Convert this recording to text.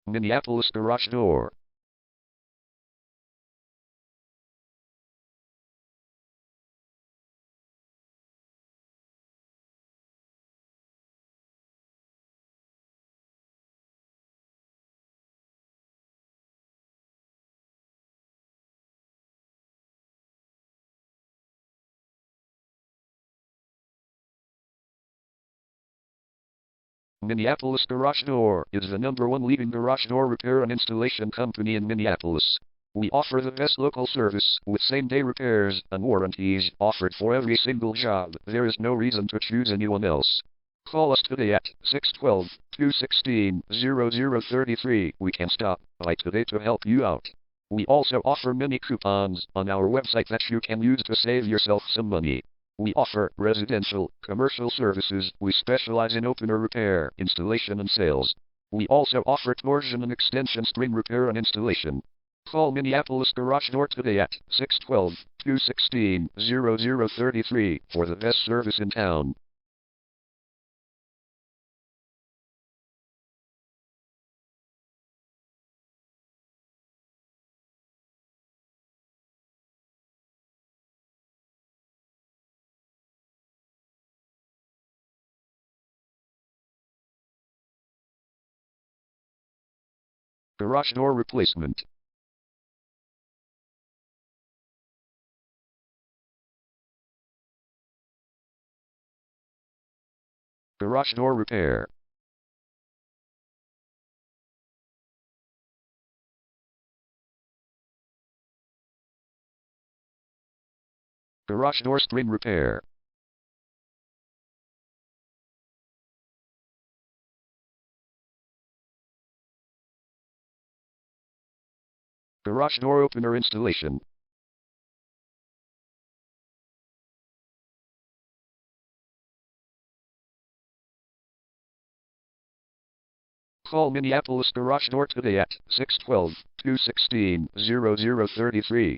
Minneapolis garage door. Minneapolis Garage Door is the #1 leading garage door repair and installation company in Minneapolis. We offer the best local service with same-day repairs and warranties offered for every single job. There is no reason to choose anyone else. Call us today at 612-216-0033. We can stop by today to help you out. We also offer many coupons on our website that you can use to save yourself some money. We offer residential, commercial services. We specialize in opener repair, installation and sales. We also offer torsion and extension string repair and installation. Call Minneapolis Garage Door today at 612-216-0033 for the best service in town. Garage door replacement. Garage door repair. Garage door string repair. Garage door opener installation. Call Minneapolis Garage Door today at 612-216-0033.